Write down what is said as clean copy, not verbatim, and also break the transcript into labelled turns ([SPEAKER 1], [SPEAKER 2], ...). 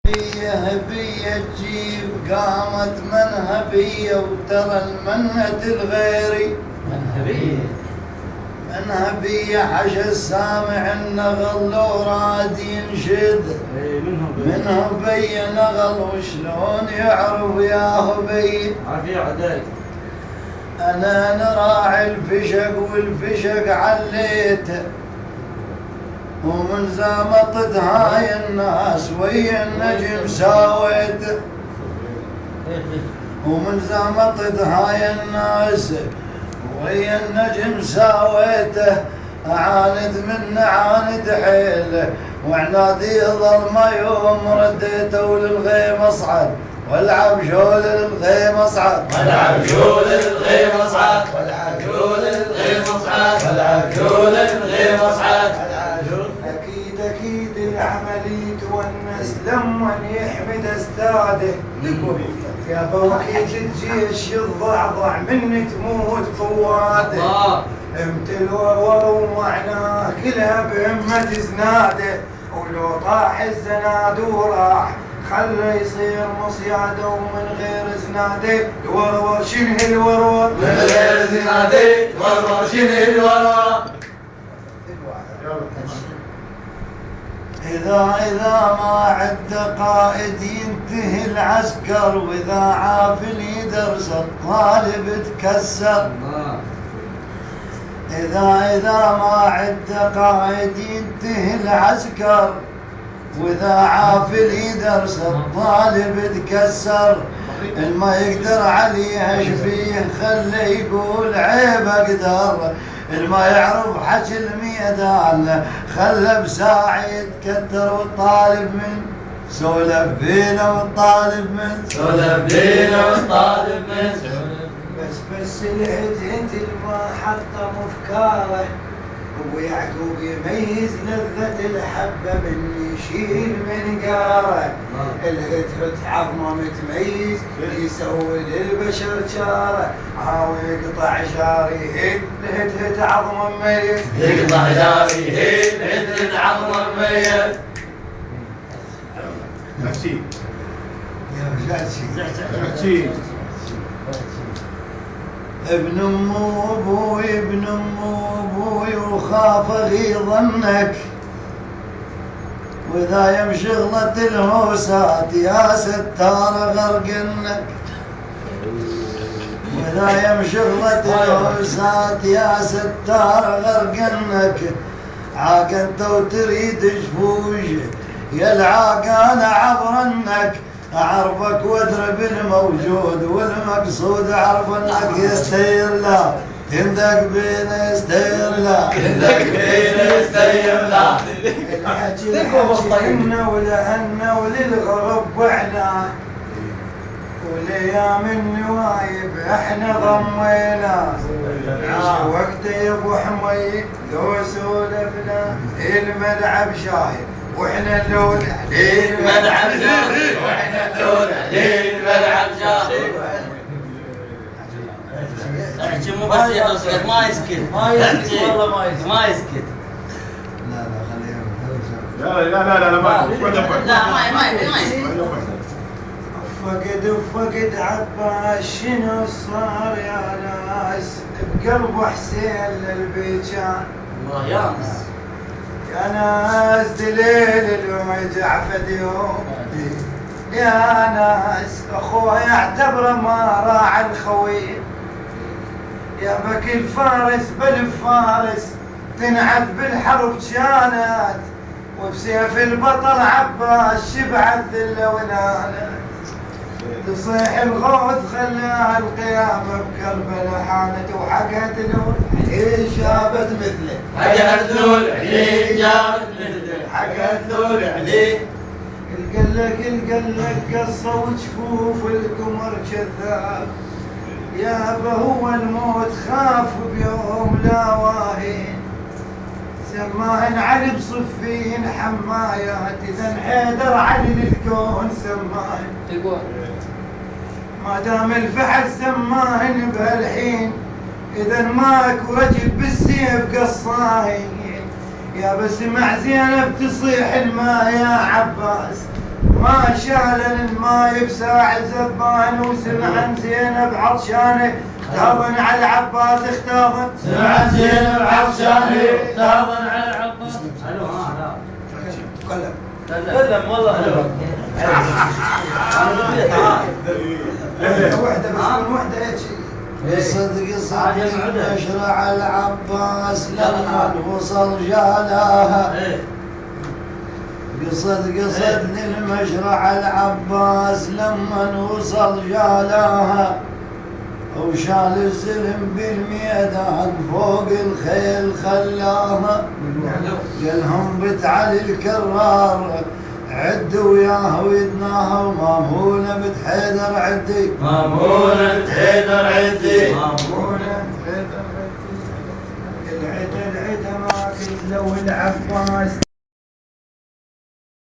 [SPEAKER 1] هبية تجيب قامت منهبية وترى المنهة الغيري منهبية حش السامع النغل لو راد ينشد منه بي نغل وشلون يعرف يا هبي أنا نراعي الفشق والفشق عليته ومن زامطت هاي الناس ويا النجم ساويته ومن زامطت هاي الناس ويا النجم ساويته أعاند من عاند حيله وعنادي ظل ما يوم رديته للغيم أصعد والعب شول للغيم أصعد
[SPEAKER 2] والعب شول للغيم أصعد والعب شول للغيم أصعد والعب شول للغيم أصعد.
[SPEAKER 3] أكيد العملية والناس لما يحمد أستاده يا بوكيت الجيش الضعضع من تموت فواده امتل ومعناه كلها بهمة زناده ولو طاح الزناد وراح خله يصير مصياده ومن غير زناده الورور شنه الورور
[SPEAKER 2] من غير زناده الورور شنه الورور.
[SPEAKER 1] إذا ما عد قائد ينتهي العسكر وإذا عافل يدرس الطالب تكسر. إذا ما عد قائد ينتهي العسكر وإذا عافل يدرس الطالب تكسر. الما يقدر عليه شفيه خليه يقول عيب أقدر. الما يعرف حكي الميدان خلى بساعي يتكتر والطالب من سولف بينا والطالب من
[SPEAKER 2] سولف بينا والطالب من
[SPEAKER 3] بس الهد الما حطم افكاره ويعقوب يميز لذة الحبة من يشيل من قاره. الهد عظمه متميز يسوي للبشر شاره عاوي يقطع شاري هد عظمه مميز
[SPEAKER 2] يقطع شاري هد عظمه مميز.
[SPEAKER 1] ابن امو ابوي ابن امو ابوي وخاف اغيظ ظنك واذا يمشي غلط الهوسات يا ستار غرقنك. واذا يمشي غلط الهوسات يا ستار غرقنك. عاق انت وتريد شفوش يا العاقان عبرنك. أعرفك واضرب الموجود والمقصود أعرف أنك يستير لا تندق بين يستير لا
[SPEAKER 2] تندق بين يستير لا.
[SPEAKER 3] الحكي إنا ولهنا وللغرب وعنا وليام النوايب احنا ضمينا. وقت يا ابو حميد لو سولفنا الملعب شاهد واحنا اللون
[SPEAKER 2] عليه الملعب شاهد واحنا اللون عليه الملعب شاهد. احكي مو بس يا ما يسكت والله ما يسكت.
[SPEAKER 4] لا ما
[SPEAKER 3] فقد عباس شنو صار يا ناس بقلب حسين للبيجان.
[SPEAKER 2] الله يا ناس
[SPEAKER 3] يا ناس دليل اليوم جعفد يوم يا ناس اخوه يعتبره ما راعى الخوي. يا بك الفارس بالفارس تنعد بالحرب كانت وبسيف البطل عباس شبع الذله ونالت. تصيح الغوث خلاها القيامة بكربلاء حانت وحكت له عليه جابت مثله
[SPEAKER 2] حكت له عليه جابت مثله حكت له عليه.
[SPEAKER 3] القلك قصة وجفوف القمر كذاب يابا هو الموت خاف بيوم لا واهين. سماهن علي بصفين حمايات إذا حيدر علي للكون سماهن ما دام الفحل سماهن بهالحين إذا ماكو رجل بالسيف قصاهين. يا بس مع زينب تصيح الماء يا عباس ما شال الماي بساع زبان وسمع عن زينب عطشانه اختاضن على العباس اختاضن
[SPEAKER 2] سمع عن زينب عطشانه اختاضن على العباس. تكلم والله.
[SPEAKER 3] وحده بس وحده هيك
[SPEAKER 1] صدق مشرع العباس لما وصل جالاها قصد المشرع العباس لما وصل جالاها وشال الزلم بالميدان فوق الخيل خلاها قالهم بتعالي الكرار عد وياه ويدناها ومامونة بنت حيدر عدي
[SPEAKER 2] مامونة بنت حيدر عدي
[SPEAKER 3] العدا ما كنت لو العباس